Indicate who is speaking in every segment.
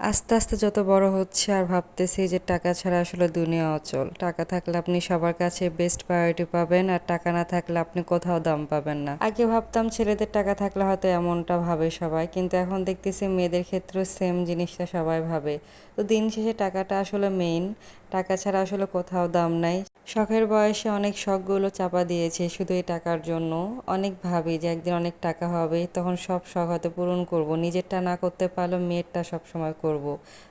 Speaker 1: আস্তে আস্তে যত বড় হচ্ছে আর ভাবতেছি যে টাকা ছাড়া আসলে দুনিয়া অচল। টাকা থাকলে আপনি সবার কাছে বেস্ট প্রায়োরিটি পাবেন, আর টাকা না থাকলে আপনি কোথাও দাম পাবেন না। আগে ভাবতাম ছেলেদের টাকা থাকলে হয়তো এমনটা ভাবে সবাই, কিন্তু এখন দেখতেছি মেয়েদের ক্ষেত্রেও সেম জিনিসটা সবাই ভাবে। তো দিন শেষে টাকাটা আসলে মেইন। টাকা ছাড়া আসলে কোথাও দাম নাই। শখের বয়সে অনেক শখগুলো চাপা দিয়েছে শুধু এই টাকার জন্য। অনেক ভাবি যে একদিন অনেক টাকা হবে, তখন সব শখ হয়তো পূরণ করব, নিজেরটা না করতে পারলেও মেয়েরটা সবসময় করব।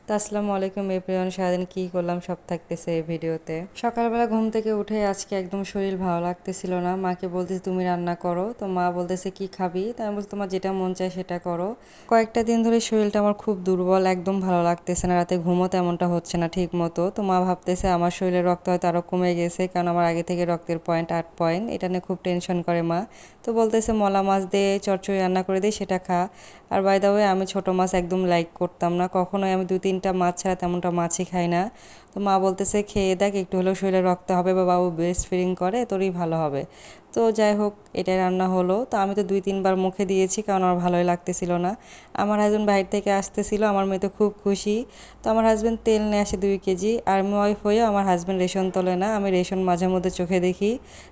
Speaker 1: তো আসসালামু আলাইকুম এভরিওয়ান, সারাদিন কী করলাম সব থাকতেছে এই ভিডিওতে। সকালবেলা ঘুম থেকে উঠে আজকে একদম শরীর ভালো লাগতেছিল না। মাকে বলতেছি তুমি রান্না করো, তো মা বলতেছে কি খাবি, তো আমি বলছি তোমার যেটা মন চায় সেটা করো। কয়েকটা দিন ধরে শরীরটা আমার খুব দুর্বল, একদম ভালো লাগতেছে না, রাতে ঘুমও তেমনটা হচ্ছে না ঠিক মতো। তো মা ভাবতেছে আমার শরীরের রক্ত হয়তো আরও কমে গেছে, কারণ আমার আগে থেকে রক্তের পয়েন্ট 8 পয়েন্ট, এটা নিয়ে খুব টেনশন করে মা। তো বলতেছে মলা মাছ দিয়ে চচ্চড়ি রান্না করে দিই, সেটা খা। আর বাই দ্য ওয়ে আমি ছোটো মাছ একদম লাইক করতাম না কখনোই, আমি 2-3টা মাছ ছাড়া তেমনটা মাছই খাই না। তো মা বলতেছে খেয়ে দেখ, একটু হলেও শরীরে রক্ত হবে বা বাবু ব্রেস্ট ফিডিং করে, তোরই ভালো হবে। তো যাই হোক, এটাই রান্না হলো। তো আমি তো 2-3বার মুখে দিয়েছি, কারণ আমার ভালোই লাগতেছিল না। আমার হাজব্যান্ড বাইরে থেকে আসতেছিল, আমার মেয়ে তো খুব খুশি। তো আমার হাজব্যান্ড তেল নিয়ে আসে 2 কেজি। আর্মি ওয়াইফ হয়েও আমার হাজব্যান্ড রেশন তোলে না, আমি রেশন মাঝে মধ্যে চোখে দেখি।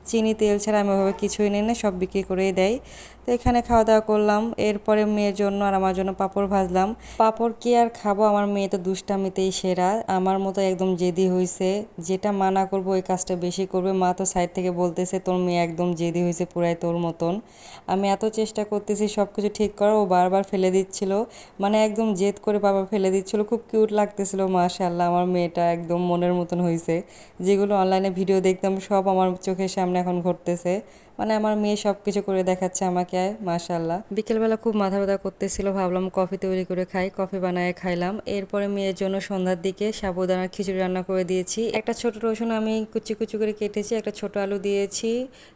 Speaker 1: চিনি তেল ছাড়া আমি ওভাবে কিছুই নিই না, সব বিক্রি করেই দেয়। তো এখানে খাওয়া দাওয়া করলাম, এরপরে মেয়ের জন্য আর আমার জন্য পাঁপড় ভাজলাম। পাঁপড় কি আর খাবো, আমার মেয়ে তো দুষ্টামিতেই সেরা, আমার মতো একদম জেদি হয়েছে। যেটা মানা করবো ওই কাজটা বেশি করবে। মা তো সাইড থেকে বলতেছে তোর মেয়ে একদম জেদি হয়েছে, পুরাই তোর মতন। আমি এত চেষ্টা করতেছি সব কিছু ঠিক করার, ও বারবার ফেলে দিচ্ছিল, মানে একদম জেদ করে বাবা ফেলে দিচ্ছিল। খুব কিউট লাগতেছিল। মাশাআল্লাহ, আমার মেয়েটা একদম মনের মতন হয়েছে। যেগুলো অনলাইনে ভিডিও দেখতাম সব আমার চোখের সামনে এখন ঘটতেছে। মানে আমার মেয়ে সব কিছু করে দেখাচ্ছে আমাকে, মাশাআল্লাহ। বিকেলবেলা খুব মাথা ব্যথা করতেছিল, ভাবলাম কফি তৈরি করে খাই, কফি বানায় খাইলাম। এরপরে মেয়ের জন্য সন্ধ্যার দিকে সাবুদানার খিচুড়ি রান্না করে দিয়েছি। একটা ছোট রসুন আমি কুচি কুচি করে কেটেছি, একটা ছোট আলু দিয়েছি,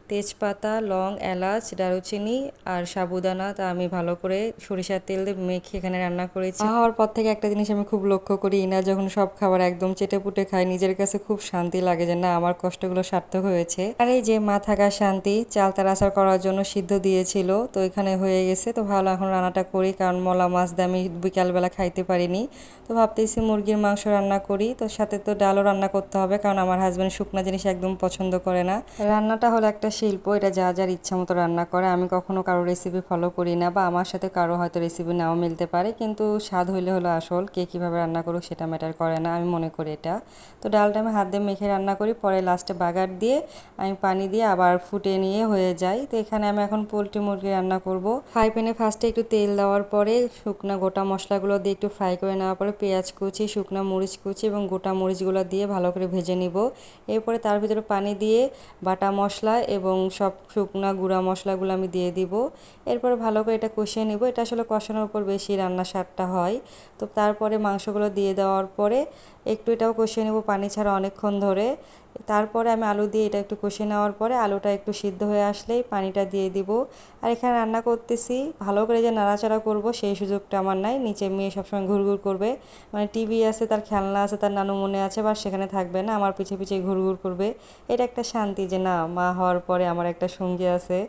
Speaker 1: তেজপাতা, লং, এলাচ, দারুচিনি আর সাবুদানা। তা আমি ভালো করে সরিষার তেল দিয়ে মেখে এখানে রান্না করেছি। হওয়ার পর থেকে একটা জিনিস আমি খুব লক্ষ্য করি, ইনা যখন সব খাবার একদম চেটেপুটে খায়, নিজের কাছে খুব শান্তি লাগে যে না আমার কষ্টগুলো সার্থক হয়েছে। আর এই যে মা থাকার শান্তি, চালতার আচার করার জন্য সিদ্ধ দিয়েছিল, তো এখানে হয়ে গেছে। তো ভালো, এখন রান্নাটা করি, কারণ মলা মাছ দিয়ে আমি বিকালবেলা খাইতে পারিনি। তো ভাবতেছি মুরগির মাংস রান্না করি, তো সাথে তো ডালও রান্না করতে হবে, কারণ আমার হাজব্যান্ড শুকনা জিনিস একদম পছন্দ করে না। রান্নাটা হলো একটা শিল্প, এটা যা যার ইচ্ছা মতো রান্না করে। আমি কখনো কারো রেসিপি ফলো করি না, বা আমার সাথে কারো হয়তো রেসিপি নাও মিলতে পারে, কিন্তু স্বাদ হইলে হলো আসল, কে কীভাবে রান্না করুক সেটা ম্যাটার করে না, আমি মনে করি এটা। তো ডালটা আমি হাত দিয়ে মেখে রান্না করি, পরে লাস্টে বাগার দিয়ে আমি পানি দিয়ে আবার ফুটে নিয়ে হয়ে যায়। তো এখানে আমি এখন পোলট্রি মুরগি রান্না করব। ফ্রাই প্যানে ফার্স্টে একটু তেল দেওয়ার পরে শুকনা গোটা মশলাগুলো দিয়ে একটু ফ্রাই করে নেওয়ার পরে পেঁয়াজ কুচি, শুকনা মরিচ কুচি এবং গোটা মরিচগুলো দিয়ে ভালো করে ভেজে নিব। এরপরে তার ভিতরে পানি দিয়ে বাটা মশলা এবং সব শুকনা গুঁড়া মশলাগুলো আমি দিয়ে দিব। এরপরে ভালো করে এটা কষিয়ে নিব। এটা আসলে কষানোর উপর বেশি রান্নার স্বাদটা হয়। তো তারপরে মাংসগুলো দিয়ে দেওয়ার পরে একটু এটাও কষিয়ে নেব পানি ছাড়া অনেকক্ষণ ধরে। তারপরে আমি আলু দিয়ে এটা একটু কষিয়ে নেওয়ার পরে আলুটা একটু সিদ্ধ হয়ে আসলেই পানিটা দিয়ে দিব। আর এখানে রান্না করতেছি, ভালো করে যে নাড়াচাড়া করব সেই সুযোগটা আমার নাই। নিচে মেয়ে সবসময় ঘুরঘুর করবে, মানে টিভি আছে, তার খেলনা আছে, তার নানু মনে আছে, বা সেখানে থাকবে না, আমার পিছে পিছে ঘুরঘুর করবে। এটা একটা শান্তি যে না, মা হওয়ার পরে আমার একটা সঙ্গী আছে।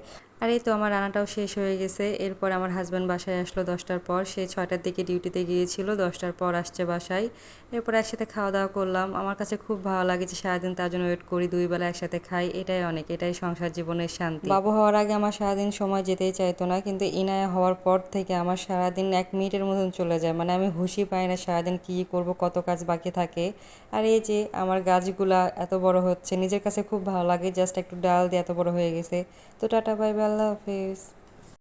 Speaker 1: আর এই তো আমার রান্নাটাও শেষ হয়ে গেছে। এরপর আমার হাজব্যান্ড বাসায় আসলো 10টার পর, সে 6টার দিকে ডিউটিতে গিয়েছিল, 10টার পর আসছে বাসায়। এরপর একসাথে খাওয়া দাওয়া করলাম। আমার কাছে খুব ভালো লাগে যে সারাদিন তার জন্য ওয়েট করি, 2 বেলা একসাথে খাই, এটাই অনেক, এটাই সংসার জীবনের শান্তি। বাবু হওয়ার আগে আমার সারাদিন সময় যেতেই চাইতো না, কিন্তু ইনায়া হওয়ার পর থেকে আমার সারাদিন 1 মিনিটের মতন চলে যায়, মানে আমি হুঁশই পাই না সারাদিন কী করব, কত কাজ বাকি থাকে। আর এই যে আমার গাছগুলা এত বড় হচ্ছে, নিজের কাছে খুব ভালো লাগে, জাস্ট একটু ডাল দিয়ে এত বড় হয়ে গেছে। তো টাটা, বাই বাই, আল্লাহ হাফেজ।